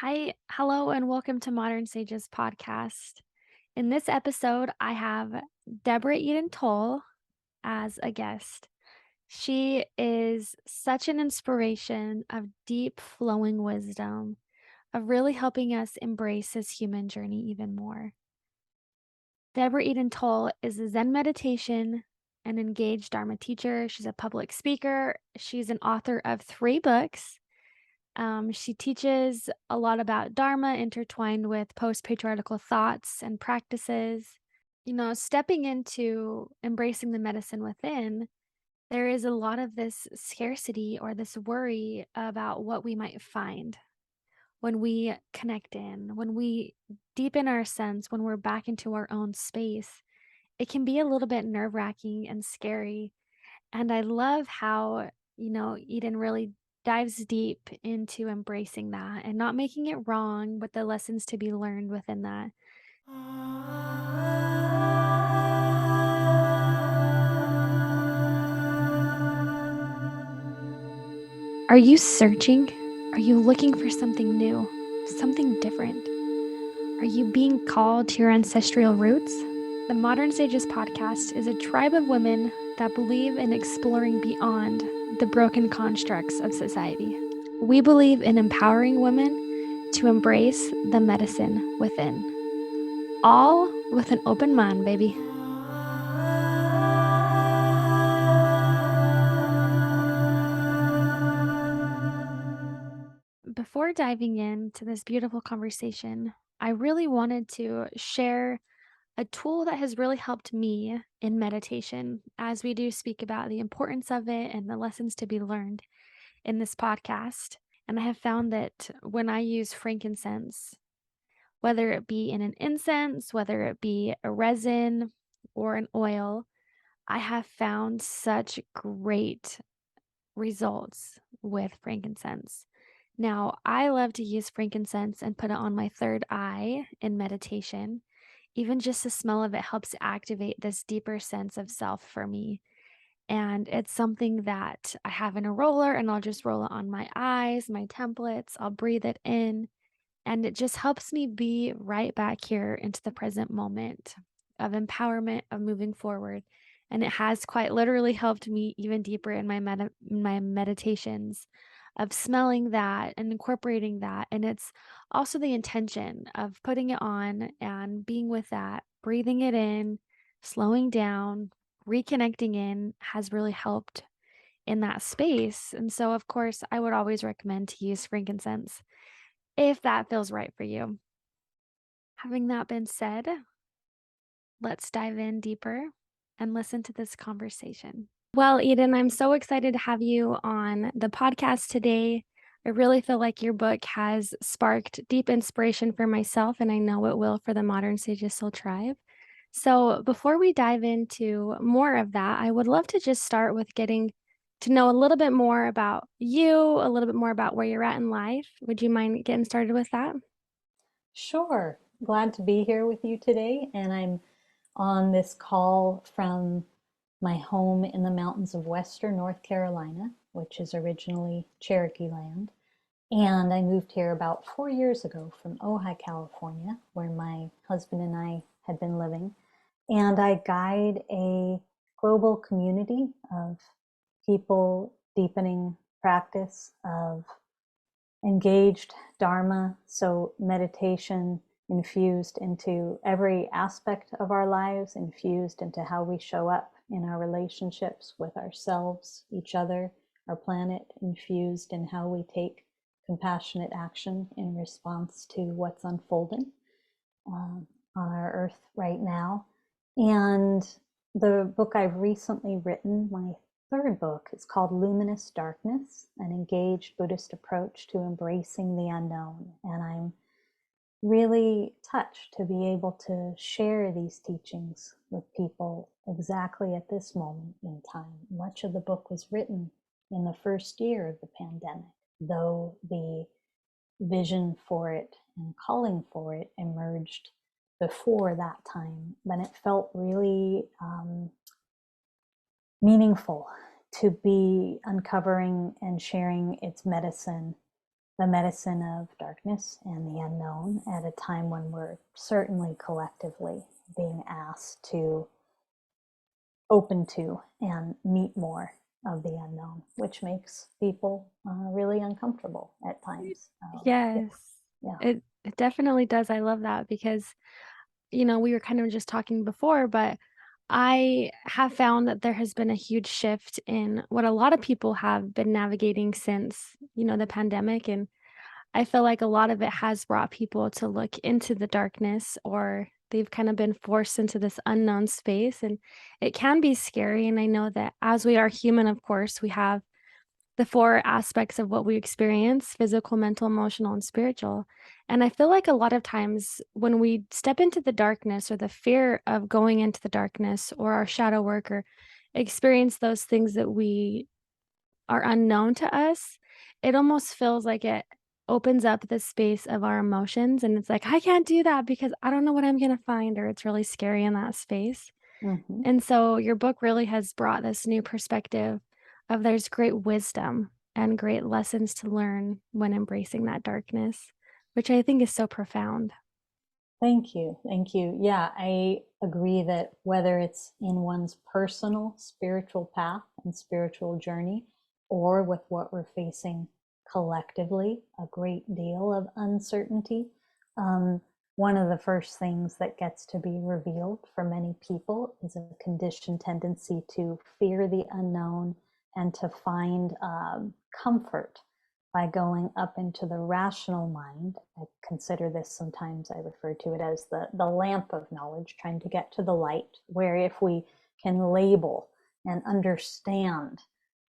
Hi, hello, and welcome to Modern Sages podcast. In this episode, I have Deborah Eden Tull as a guest. She is such an inspiration of deep, flowing wisdom, of really helping us embrace this human journey even more. Deborah Eden Tull is a Zen meditation and engaged Dharma teacher. She's a public speaker. She's an author of 3 books. She teaches a lot about dharma intertwined with post-patriarchal thoughts and practices. Stepping into embracing the medicine within, there is a lot of this scarcity or this worry about what we might find when we connect in, when we deepen our sense, when we're back into our own space. It can be a little bit nerve-wracking and scary. And I love how, Eden really dives deep into embracing that and not making it wrong, but the lessons to be learned within that. Are you searching? Are you looking for something new, something different? Are you being called to your ancestral roots? The Modern Sages podcast is a tribe of women that believe in exploring beyond the broken constructs of society. We believe in empowering women to embrace the medicine within, all with an open mind, baby. Before diving into this beautiful conversation, I really wanted to share a tool that has really helped me in meditation, as we do speak about the importance of it and the lessons to be learned in this podcast. And I have found that when I use frankincense, whether it be in an incense, whether it be a resin or an oil, I have found such great results with frankincense. Now, I love to use frankincense and put it on my third eye in meditation. Even just the smell of it helps activate this deeper sense of self for me. And it's something that I have in a roller, and I'll just roll it on my eyes, my templates. I'll breathe it in, and it just helps me be right back here into the present moment of empowerment, of moving forward. And it has quite literally helped me even deeper in my meditations of smelling that and incorporating that. And it's also the intention of putting it on and being with that, breathing it in, slowing down, reconnecting in has really helped in that space. And so, of course, I would always recommend to use frankincense if that feels right for you. Having that been said, let's dive in deeper and listen to this conversation. Well, Eden, I'm so excited to have you on the podcast today. I really feel like your book has sparked deep inspiration for myself, and I know it will for the Modern Sages Soul Tribe. So, before we dive into more of that, I would love to just start with getting to know a little bit more about you, a little bit more about where you're at in life. Would you mind getting started with that? Sure. Glad to be here with you today. And I'm on this call from my home in the mountains of Western North Carolina, which is originally Cherokee land. And I moved here about 4 years ago from Ojai, California, where my husband and I had been living. And I guide a global community of people deepening practice of engaged dharma, so meditation infused into every aspect of our lives, infused into how we show up in our relationships with ourselves, each other, our planet, infused in how we take compassionate action in response to what's unfolding on our earth right now. And the book I've recently written, my third book, is called Luminous Darkness, an engaged Buddhist approach to embracing the unknown. And I'm really touched to be able to share these teachings with people exactly at this moment in time. Much of the book was written in the first year of the pandemic, though the vision for it and calling for it emerged before that time, but it felt really meaningful to be uncovering and sharing its medicine the medicine of darkness and the unknown at a time when we're certainly collectively being asked to open to and meet more of the unknown, which makes people really uncomfortable at times. Yeah, Yes. yeah. It definitely does. I love that because, we were kind of just talking before, but I have found that there has been a huge shift in what a lot of people have been navigating since, the pandemic. And I feel like a lot of it has brought people to look into the darkness, or they've kind of been forced into this unknown space. And it can be scary. And I know that as we are human, of course, we have the four aspects of what we experience: physical, mental, emotional, and spiritual. And I feel like a lot of times when we step into the darkness, or the fear of going into the darkness, or our shadow work, or experience those things that we are unknown to us, it almost feels like it opens up the space of our emotions. And it's like, I can't do that because I don't know what I'm going to find, or it's really scary in that space. Hmm. And so your book really has brought this new perspective of there's great wisdom and great lessons to learn when embracing that darkness, which I think is so profound. Thank you. Thank you. Yeah, I agree that whether it's in one's personal spiritual path and spiritual journey, or with what we're facing collectively, a great deal of uncertainty, um, one of the first things that gets to be revealed for many people is a conditioned tendency to fear the unknown and to find comfort by going up into the rational mind. I consider this, sometimes I refer to it as the lamp of knowledge, trying to get to the light, where if we can label and understand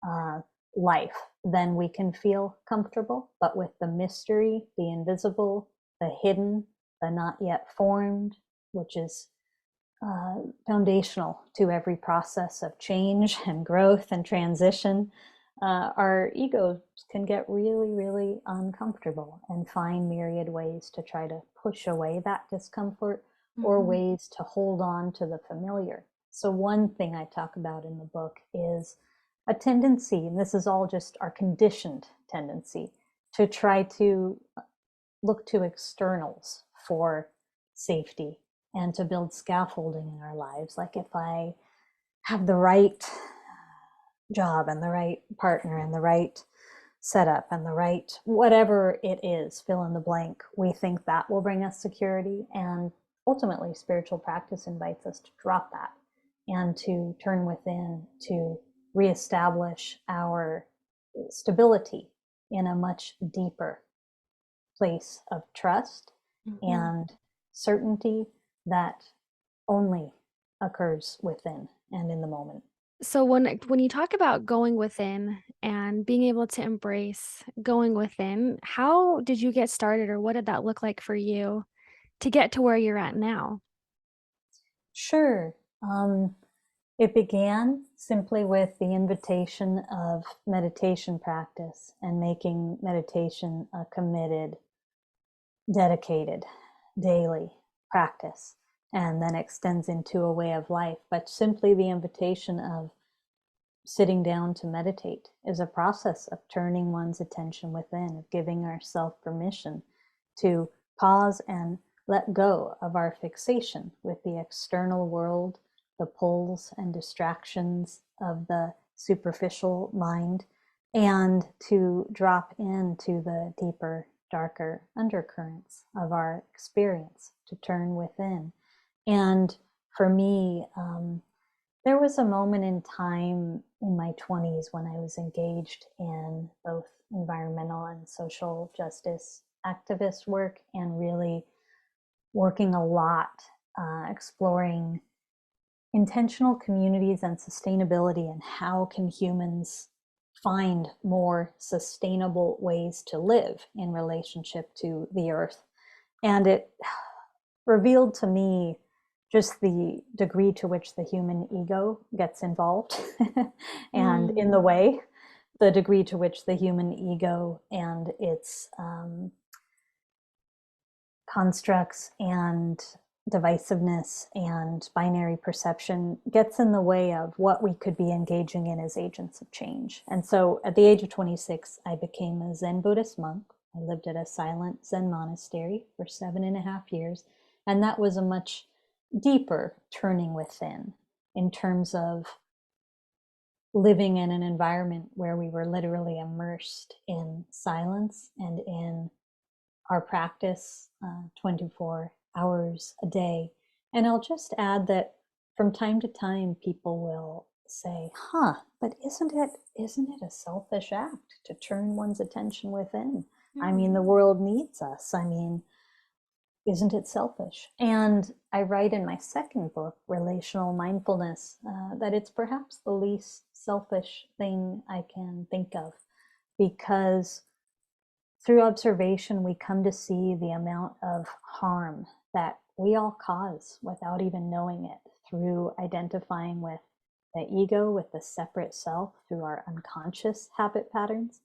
uh, life, then we can feel comfortable. But with the mystery, the invisible, the hidden, the not yet formed, which is foundational to every process of change and growth and transition, our egos can get really, really uncomfortable and find myriad ways to try to push away that discomfort, or Mhm. ways to hold on to the familiar. So, one thing I talk about in the book is a tendency, and this is all just our conditioned tendency, to try to look to externals for safety and to build scaffolding in our lives. Like, if I have the right job and the right partner and the right setup and the right whatever it is, fill in the blank, we think that will bring us security. And ultimately, spiritual practice invites us to drop that and to turn within, to reestablish our stability in a much deeper place of trust Mhm. and certainty that only occurs within and in the moment. So when you talk about going within and being able to embrace going within, how did you get started, or what did that look like for you to get to where you're at now? Sure. It began simply with the invitation of meditation practice and making meditation a committed, dedicated, daily practice, and then extends into a way of life. But simply the invitation of sitting down to meditate is a process of turning one's attention within, of giving ourselves permission to pause and let go of our fixation with the external world, the pulls and distractions of the superficial mind, and to drop into the deeper, darker undercurrents of our experience, to turn within. And for me, there was a moment in time in my 20s when I was engaged in both environmental and social justice activist work, and really working a lot, exploring intentional communities and sustainability, and how can humans find more sustainable ways to live in relationship to the earth. And it revealed to me just the degree to which the human ego gets involved and in the Mm. way, the degree to which the human ego and its constructs and divisiveness and binary perception gets in the way of what we could be engaging in as agents of change. And so at the age of 26, I became a Zen Buddhist monk. I lived at a silent Zen monastery for 7.5 years, and that was a much deeper turning within in terms of living in an environment where we were literally immersed in silence and in our practice 24 hours a day. And I'll just add that from time to time, people will say, huh, but isn't it a selfish act to turn one's attention within? I mean, Hmm. the world needs us. I mean, isn't it selfish? And I write in my second book, Relational Mindfulness, that it's perhaps the least selfish thing I can think of, because through observation, we come to see the amount of harm that we all cause without even knowing it, through identifying with the ego, with the separate self, through our unconscious habit patterns.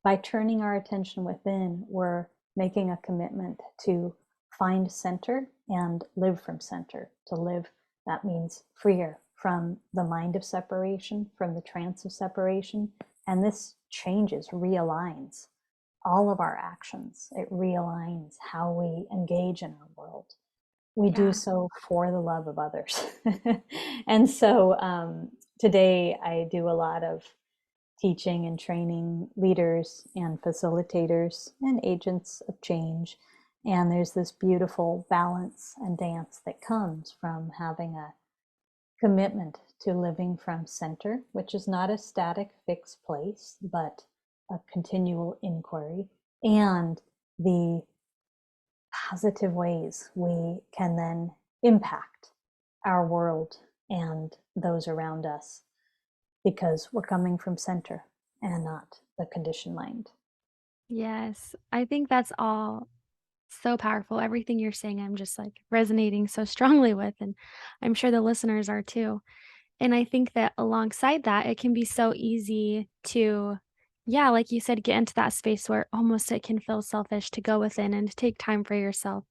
By turning our attention within, we're making a commitment to find center and live from center. To live, that means freer from the mind of separation, from the trance of separation. And this changes, realigns all of our actions. It realigns how we engage in our world. We do Yeah. so for the love of others. And so today I do a lot of teaching and training leaders and facilitators and agents of change. And there's this beautiful balance and dance that comes from having a commitment to living from center, which is not a static, fixed place, but a continual inquiry, and the positive ways we can then impact our world and those around us, because we're coming from center and not the conditioned mind. Yes. I think that's all so powerful. Everything you're saying, I'm just like resonating so strongly with, and I'm sure the listeners are too. And I think that alongside that, it can be so easy to, yeah, like you said, get into that space where almost it can feel selfish to go within and to take time for yourself.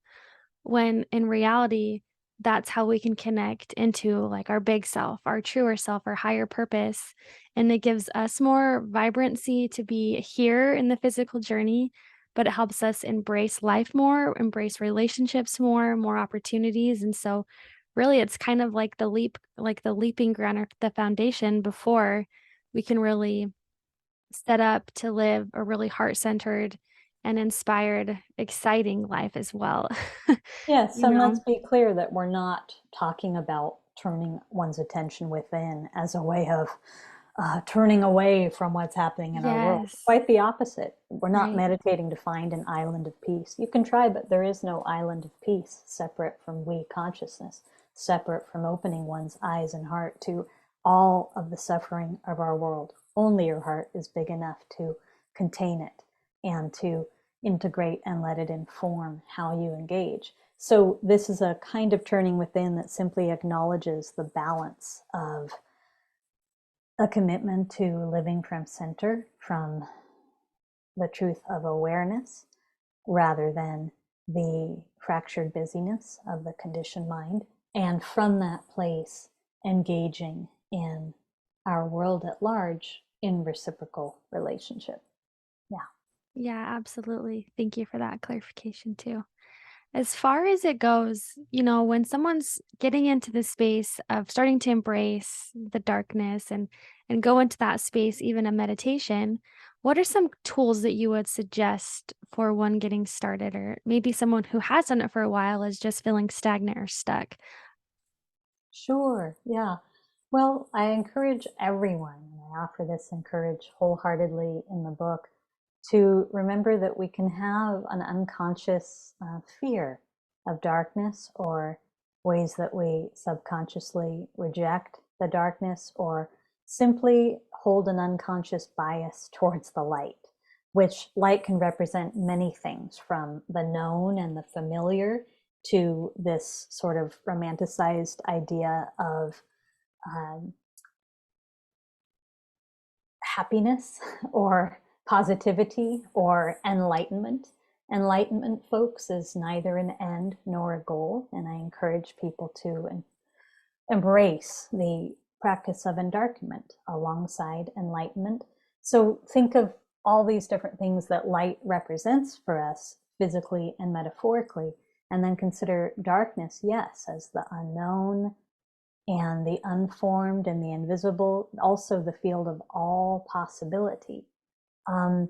When in reality, that's how we can connect into like our big self, our truer self, our higher purpose. And it gives us more vibrancy to be here in the physical journey, but it helps us embrace life more, embrace relationships more, more opportunities. And so really it's kind of like the leap, like the leaping ground or the foundation before we can really set up to live a really heart-centered and inspired, exciting life as well. Yes, You and let's know? be clear that we're not talking about turning one's attention within as a way of turning away from what's happening in our world. Yes, Quite the opposite. We're not right. meditating to find an island of peace. You can try, but there is no island of peace separate from we consciousness, separate from opening one's eyes and heart to all of the suffering of our world. Only your heart is big enough to contain it and to integrate and let it inform how you engage. So, this is a kind of turning within that simply acknowledges the balance of a commitment to living from center, from the truth of awareness, rather than the fractured busyness of the conditioned mind. And from that place, engaging in our world at large in reciprocal relationship. Yeah. Yeah, absolutely. Thank you for that clarification too. As far as it goes, when someone's getting into the space of starting to embrace the darkness and go into that space, even a meditation, what are some tools that you would suggest for one getting started, or maybe someone who has done it for a while is just feeling stagnant or stuck? Sure. Yeah. Well, I encourage everyone, and I offer this encourage wholeheartedly in the book, to remember that we can have an unconscious fear of darkness, or ways that we subconsciously reject the darkness, or simply hold an unconscious bias towards the light, which light can represent many things, from the known and the familiar to this sort of romanticized idea of um, happiness or positivity or enlightenment. Enlightenment, folks, is neither an end nor a goal, and I encourage people to embrace the practice of endarkenment alongside enlightenment. So think of all these different things that light represents for us physically and metaphorically, and then consider darkness, yes, as the unknown and the unformed and the invisible, also the field of all possibility. Um,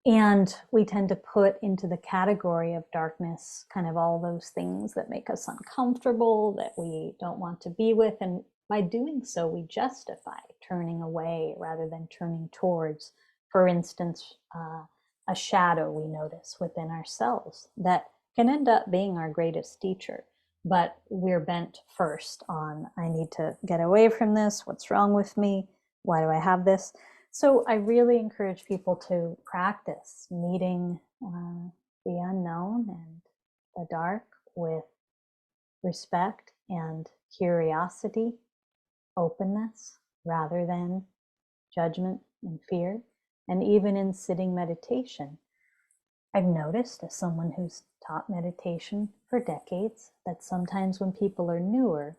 and we tend to put into the category of darkness kind of all those things that make us uncomfortable, that we don't want to be with. And by doing so, we justify turning away rather than turning towards. For instance, a shadow we notice within ourselves that can end up being our greatest teacher. But we're bent first on, I need to get away from this. What's wrong with me? Why do I have this? So I really encourage people to practice meeting the unknown and the dark with respect and curiosity, openness, rather than judgment and fear. And even in sitting meditation, I've noticed, as someone who's taught meditation for decades, that sometimes when people are newer,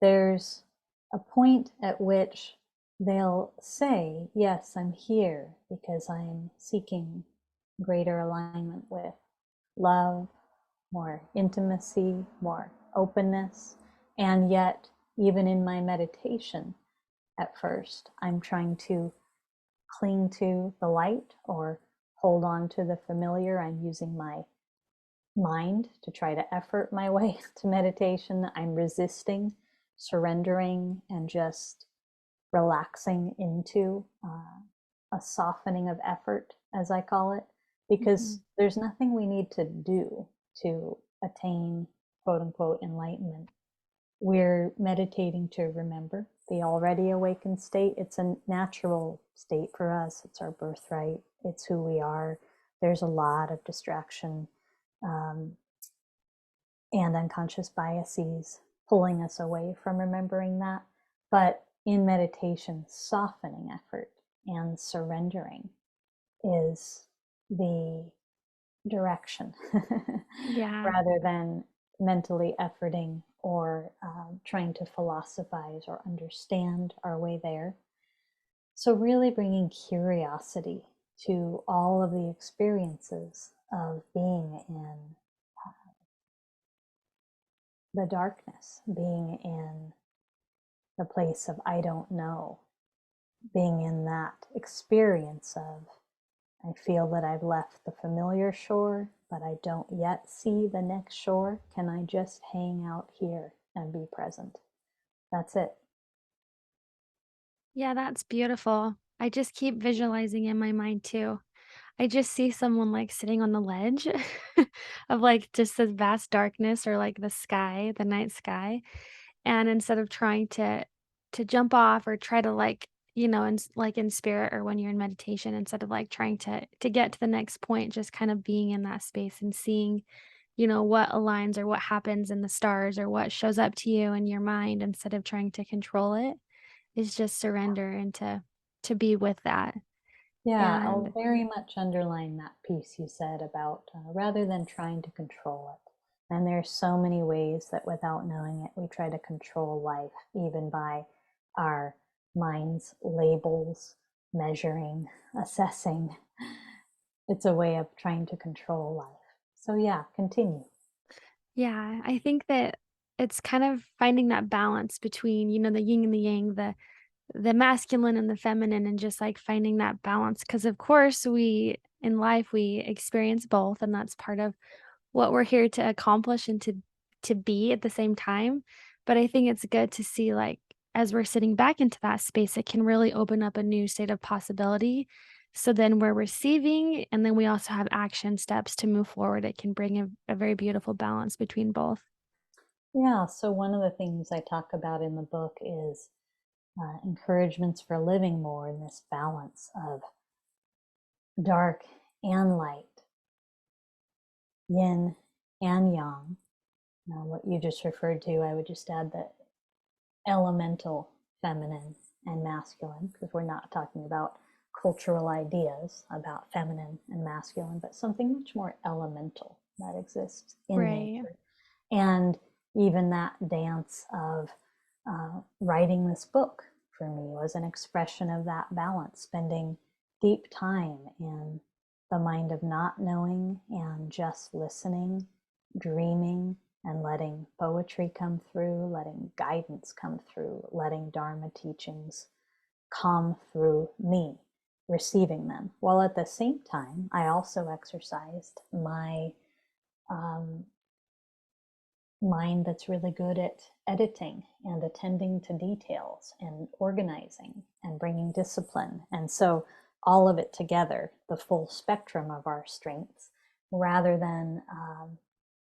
there's a point at which they'll say, yes, I'm here because I'm seeking greater alignment with love, more intimacy, more openness. And yet, even in my meditation, at first, I'm trying to cling to the light or hold on to the familiar. I'm using my mind to try to effort my way to meditation. I'm resisting, surrendering, and just relaxing into a softening of effort, as I call it, Mm-hmm. because there's nothing we need to do to attain quote unquote enlightenment. We're meditating to remember the already awakened state. It's a natural state for us. It's our birthright. It's who we are. There's a lot of distraction um, and unconscious biases pulling us away from remembering that. But in meditation, softening effort and surrendering is the direction Yeah. rather than mentally efforting or trying to philosophize or understand our way there. So, really bringing curiosity to all of the experiences of being in the darkness, being in the place of I don't know, being in that experience of I feel that I've left the familiar shore, but I don't yet see the next shore. Can I just hang out here and be present? That's it. Yeah, that's beautiful. I just keep visualizing in my mind too. I just see someone like sitting on the ledge of like just this vast darkness or like the sky, the night sky. And instead of trying to jump off or try to like, like in spirit or when you're in meditation, instead of like trying to get to the next point, just kind of being in that space and seeing, what aligns or what happens in the stars or what shows up to you in your mind instead of trying to control it is just surrender and to be with that. Yeah, I'll And very much underline that piece you said about rather than trying to control it. And there's so many ways that without knowing it, we try to control life, even by our mind's labels, measuring, assessing. It's a way of trying to control life. So, yeah, continue. yeah, I think that it's kind of finding that balance between, the yin and the yang, the masculine and the feminine, and just like finding that balance. Because of course we in life we experience both, and that's part of what we're here to accomplish and to be at the same time. But I think it's good to see like as we're sitting back into that space, it can really open up a new state of possibility. So then we're receiving, and then we also have action steps to move forward. It can bring a very beautiful balance between both. Yeah, so one of the things I talk about in the book is encouragements for living more in this balance of dark and light, yin and yang. Now, what you just referred to, I would just add the elemental feminine and masculine, because we're not talking about cultural ideas about feminine and masculine, but something much more elemental that exists in Right. nature. And even that dance of writing this book for me was an expression of that balance, spending deep time in the mind of not knowing and just listening, dreaming, and letting poetry come through, letting guidance come through, letting dharma teachings come through me, receiving them. While at the same time, I also exercised my um, mind that's really good at editing and attending to details and organizing and bringing discipline. And so all of it together, the full spectrum of our strengths, rather than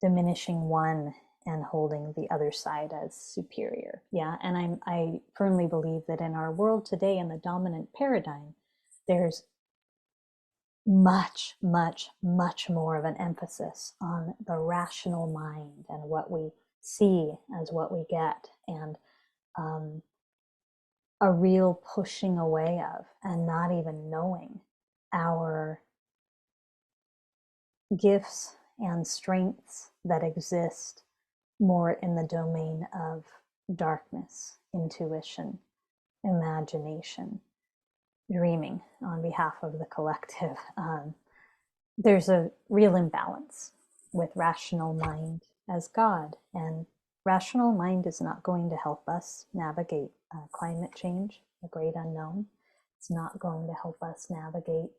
diminishing one and holding the other side as superior. Yeah, and I firmly believe that in our world today, in the dominant paradigm, there's much, much, much more of an emphasis on the rational mind and what we see as what we get, and um, a real pushing away of and not even knowing our gifts and strengths that exist more in the domain of darkness, intuition, imagination, dreaming on behalf of the collective. There's a real imbalance with rational mind as God, and rational mind is not going to help us navigate climate change, the great unknown. It's not going to help us navigate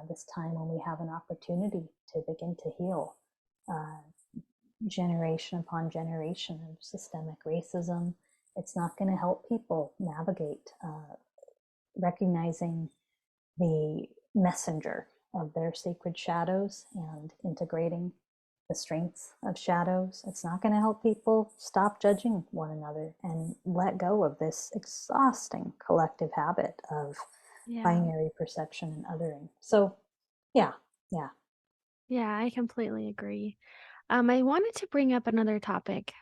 this time when we have an opportunity to begin to heal generation upon generation of systemic racism. It's not going to help people navigate recognizing the messenger of their sacred shadows and integrating the strengths of shadows. It's not going to help people stop judging one another and let go of this exhausting collective habit of Yeah. binary perception and othering. So, yeah, yeah. Yeah, I completely agree. I wanted to bring up another topic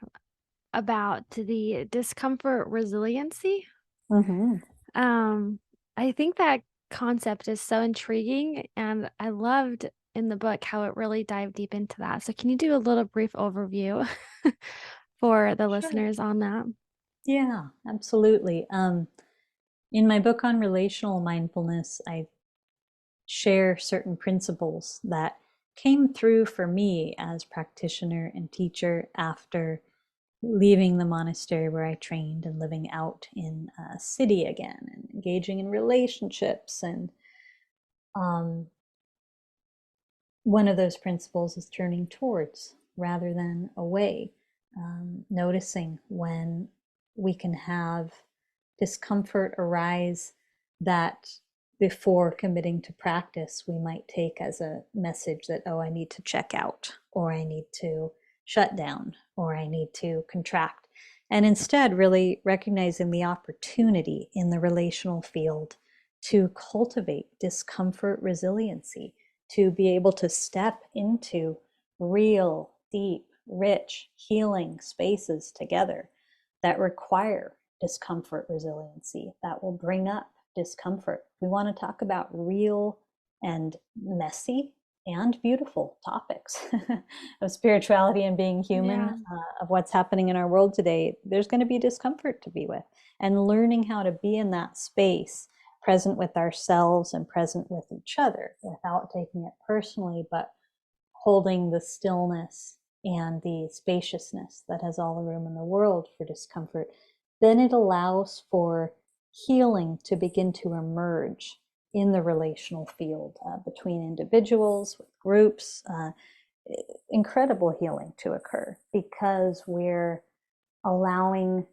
about the discomfort resiliency. Mm-hmm. Um, I think that concept is so intriguing, and I loved in the book how it really dived deep into that. So, can you do a little brief overview for the Sure. listeners on that? Yeah, absolutely. In my book on relational mindfulness, I share certain principles that came through for me as practitioner and teacher after leaving the monastery where I trained and living out in a city again and engaging in relationships. And um, one of those principles is turning towards rather than away, noticing when we can have discomfort arise that before committing to practice we might take as a message that, oh, I need to check out, or I need to shut down, or I need to contract. And instead, really recognizing the opportunity in the relational field to cultivate discomfort resiliency, to be able to step into real, deep, rich, healing spaces together that require discomfort resiliency, that will bring up discomfort. We want to talk about real and messy and beautiful topics of spirituality and being human, Yeah. of what's happening in our world today. There's going to be discomfort to be with, and learning how to be in that space, present with ourselves and present with each other without taking it personally, but holding the stillness and the spaciousness that has all the room in the world for discomfort, then it allows for healing to begin to emerge in the relational field, between individuals, with groups, incredible healing to occur because we're allowing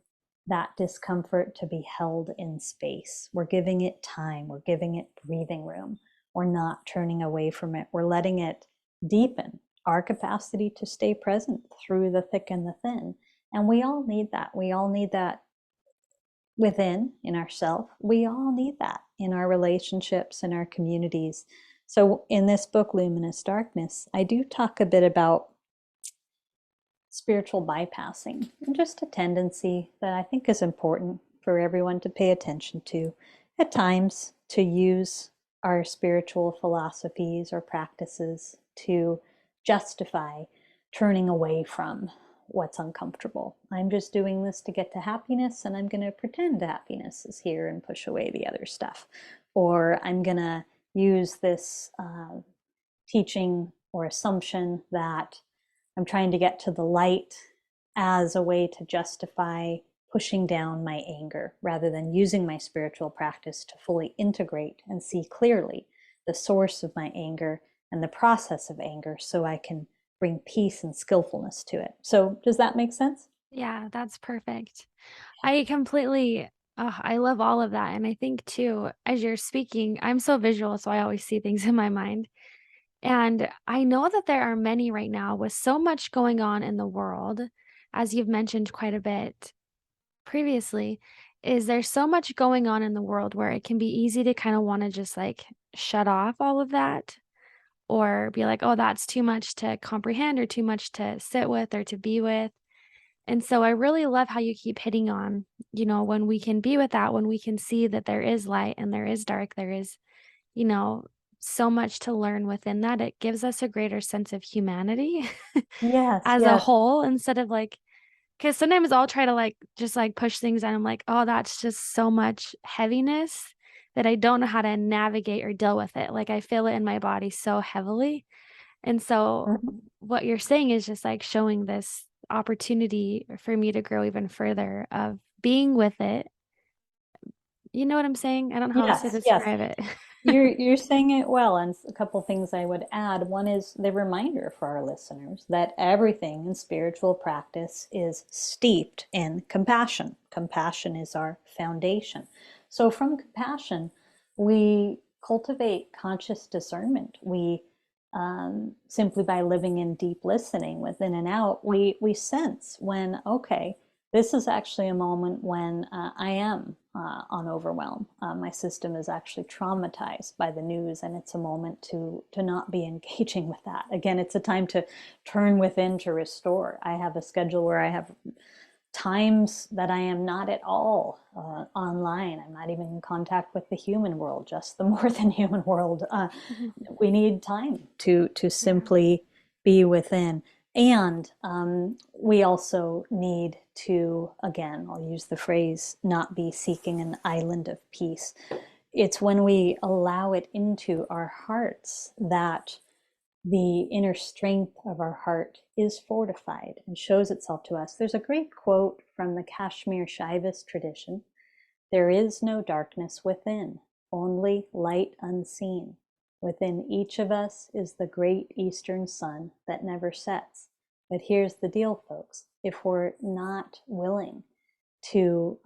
that discomfort to be held in space. We're giving it time, we're giving it breathing room, we're not turning away from it, we're letting it deepen our capacity to stay present through the thick and the thin. And we all need that. We all need that within, in ourselves. We all need that in our relationships, in our communities. So in this book, Luminous Darkness, I do talk a bit about spiritual bypassing, and just a tendency that I think is important for everyone to pay attention to at times, to use our spiritual philosophies or practices to justify turning away from what's uncomfortable. I'm just doing this to get to happiness, and I'm going to pretend happiness is here and push away the other stuff. Or I'm going to use this teaching or assumption that I'm trying to get to the light as a way to justify pushing down my anger, rather than using my spiritual practice to fully integrate and see clearly the source of my anger and the process of anger, so I can bring peace and skillfulness to it. So does that make sense? Yeah, that's perfect. I completely I love all of that, and I think too, as you're speaking, I'm so visual, so I always see things in my mind, and I know that there are many right now with so much going on in the world, as you've mentioned quite a bit previously, is there's so much going on in the world where it can be easy to kinda wanna just, like, shut off all of that or be like, "Oh, that's too much to comprehend or too much to sit with or to be with." And so I really love how you keep hitting on, when we can be with that, when we can see that there is light and there is dark, there is, you know, so much to learn within that. It gives us a greater sense of humanity Yes, as a yes. whole instead of like, because sometimes I'll try to like just like push things and I'm like, oh, that's just so much heaviness that I don't know how to navigate or deal with it. Like I feel it in my body so heavily. And so Mhm. what you're saying is just like showing this opportunity for me to grow even further of being with it. You know what I'm saying? I don't know how else to Yes, yes. describe it. You're saying it well, and a couple things I would add. One is the reminder for our listeners that everything in spiritual practice is steeped in compassion. Compassion is our foundation. So from compassion, we cultivate conscious discernment. We simply by living in deep listening within and out, we sense when, okay, this is actually a moment when I am on overwhelm. My system is actually traumatized by the news, and it's a moment to not be engaging with that. Again, it's a time to turn within to restore. I have a schedule where I have times that I am not at all online. I'm not even in contact with the human world, just the more than human world. Mhm. We need time to Yeah. simply be within. And we also need to, again, I'll use the phrase, not be seeking an island of peace. It's when we allow it into our hearts that the inner strength of our heart is fortified and shows itself to us. There's a great quote from the Kashmir Shaivist tradition: there is no darkness within, only light unseen. Within each of us is the great eastern sun that never sets. But here's the deal, folks. If we're not willing to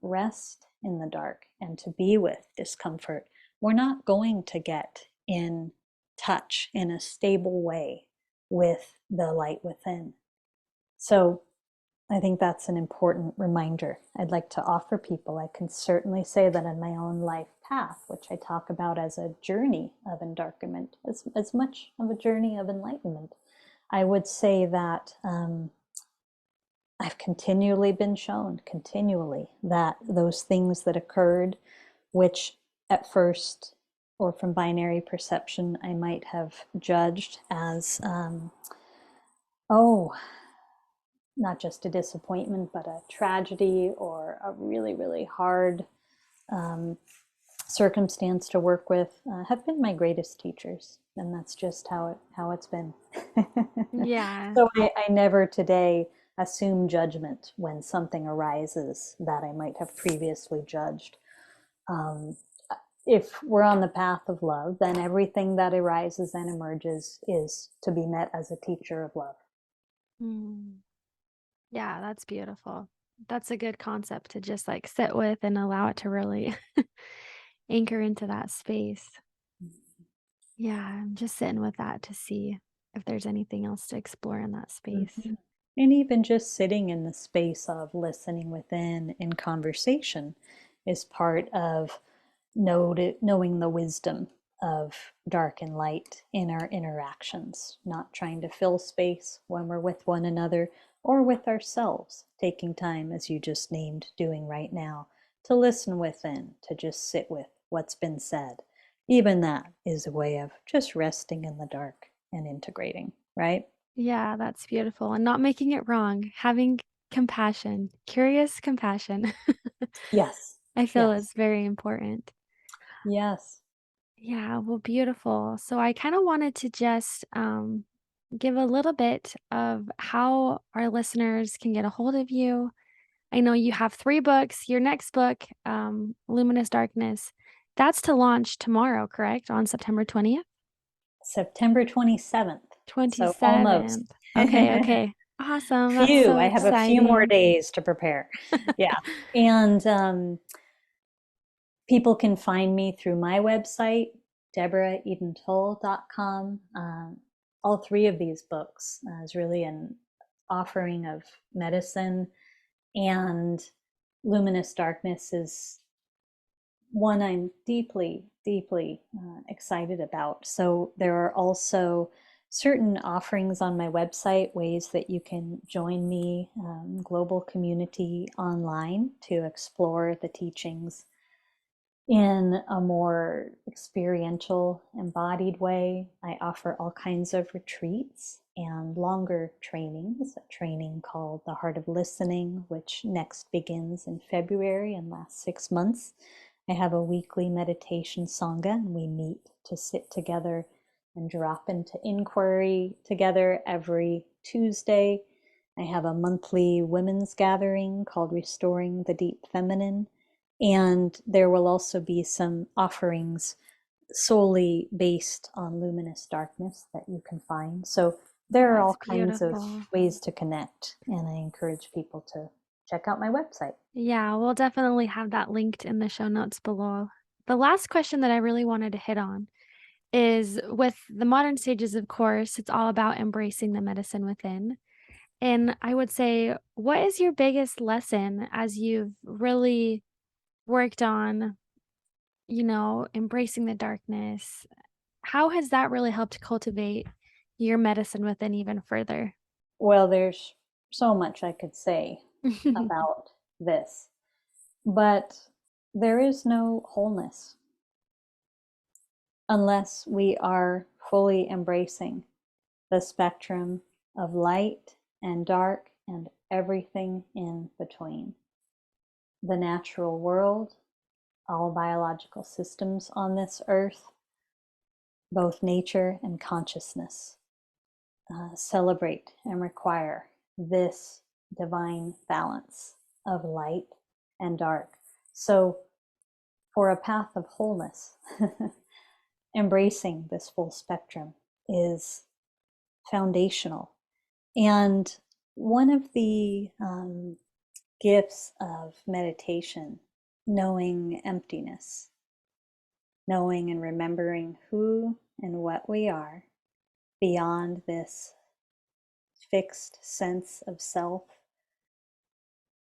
rest in the dark and to be with discomfort, we're not going to get in touch in a stable way with the light within. So I think that's an important reminder I'd like to offer people. I can certainly say that in my own life path, which I talk about as a journey of endarkenment, as much of a journey of enlightenment, I would say that I've continually been shown, continually, that those things that occurred, which at first, or from binary perception, I might have judged as, oh, not just a disappointment, but a tragedy or a really, really hard um, circumstance to work with, have been my greatest teachers, and that's just how it's been. Yeah. So I never today assume judgment when something arises that I might have previously judged. Um, if we're on the path of love, then everything that arises and emerges is to be met as a teacher of love. Mm. Yeah, that's beautiful. That's a good concept to just like sit with and allow it to really anchor into that space. Yeah, I'm just sitting with that to see if there's anything else to explore in that space. Mhm. And even just sitting in the space of listening within in conversation is part of knowing the wisdom of dark and light in our interactions, not trying to fill space when we're with one another or with ourselves, taking time, as you just named, doing right now, to listen within, to just sit with what's been said. Even that is a way of just resting in the dark and integrating, right? Yeah, that's beautiful, and not making it wrong, having compassion, curious compassion. Yes, I feel yes, is very important. yes. Yeah, well, beautiful. So I kind of wanted to just give a little bit of how our listeners can get a hold of you. I know you have 3 books. Your next book, Luminous Darkness, that's to launch tomorrow, correct? On September 20th? September 27th, so almost. 27th. Okay, okay. Awesome. That's Phew, so I have a few more exciting. days to prepare. Yeah. And people can find me through my website, deborahEdenTull.com. All three of these books is really an offering of medicine, and Luminous Darkness is one I'm deeply, deeply excited about. So there are also certain offerings on my website, ways that you can join me, global community online to explore the teachings in a more experiential, embodied way. I offer all kinds of retreats and longer trainings, a training called The Heart of Listening, which next begins in February and lasts 6 months. I have a weekly meditation sangha, and we meet to sit together and drop into inquiry together every Tuesday. I have a monthly women's gathering called Restoring the Deep Feminine, and there will also be some offerings solely based on luminous darkness that you can find. So there are all That's kinds of beautiful. ways to connect, and I encourage people to check out my website. Yeah, we'll definitely have that linked in the show notes below. The last question that I really wanted to hit on is with the modern stages, of course, it's all about embracing the medicine within. And I would say, what is your biggest lesson as you've really worked on, embracing the darkness? How has that really helped cultivate your medicine within even further? Well, there's so much I could say about this, but there is no wholeness unless we are fully embracing the spectrum of light and dark and everything in between. The natural world, all biological systems on this earth, both nature and consciousness, celebrate and require this divine balance of light and dark. So, for a path of wholeness, embracing this full spectrum is foundational. And one of the gifts of meditation, knowing emptiness, knowing and remembering who and what we are beyond this fixed sense of self,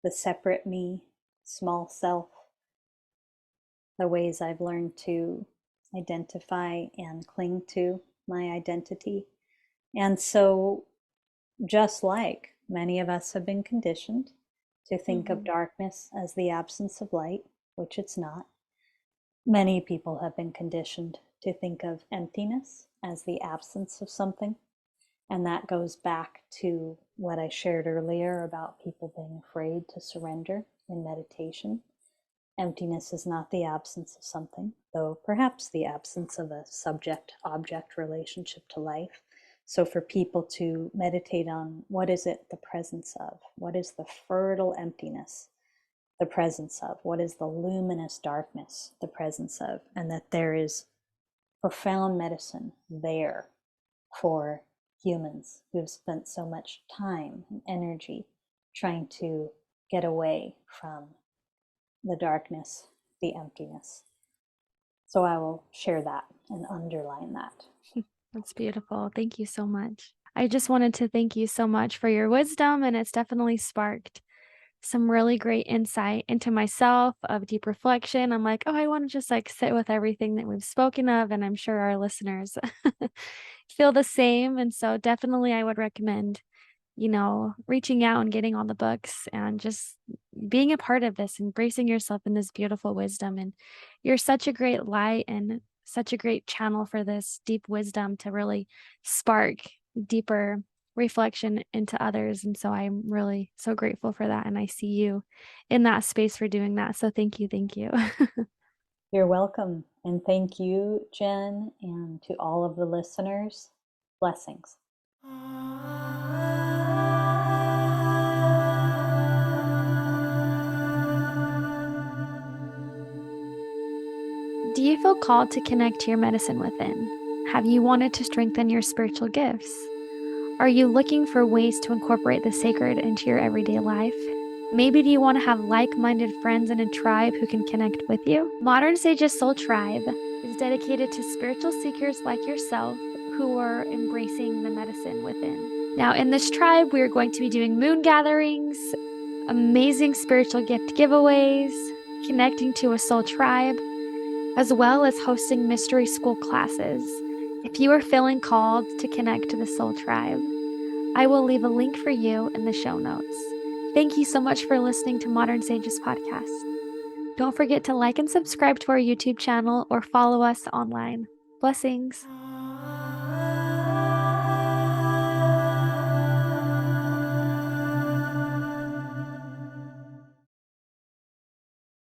the separate me, small self, the ways I've learned to identify and cling to my identity. And so, just like many of us have been conditioned to think of Mhm. darkness as the absence of light, which it's not, many people have been conditioned to think of emptiness as the absence of something. And that goes back to what I shared earlier about people being afraid to surrender in meditation. Emptiness is not the absence of something, though perhaps the absence of a subject object relationship to life. So, for people to meditate on what is it the presence of? What is the fertile emptiness the presence of? What is the luminous darkness the presence of? And that there is profound medicine there for humans who have spent so much time and energy trying to get away from the darkness, the emptiness. So I will share that and underline that. That's beautiful. Thank you so much. I just wanted to thank you so much for your wisdom, and it's definitely sparked some really great insight into myself of deep reflection. I'm like, oh, I want to just like sit with everything that we've spoken of, and I'm sure our listeners feel the same. And so, definitely, I would recommend reaching out and getting on the books and just being a part of this, embracing yourself in this beautiful wisdom. And you're such a great light and such a great channel for this deep wisdom to really spark deeper reflection into others. And so I'm really so grateful for that. And I see you in that space for doing that. So thank you. Thank you. You're welcome. And thank you, Jen, and to all of the listeners. Blessings. Do you feel called to connect to your medicine within? Have you wanted to strengthen your spiritual gifts? Are you looking for ways to incorporate the sacred into your everyday life? Maybe do you want to have like-minded friends in a tribe who can connect with you? Modern Sage's Soul Tribe is dedicated to spiritual seekers like yourself who are embracing the medicine within. Now, in this tribe, we are going to be doing moon gatherings, amazing spiritual gift giveaways, connecting to a soul tribe, as well as hosting mystery school classes. If you are feeling called to connect to the soul tribe, I will leave a link for you in the show notes. Thank you so much for listening to Modern Sages Podcast. Don't forget to like and subscribe to our YouTube channel or follow us online. Blessings.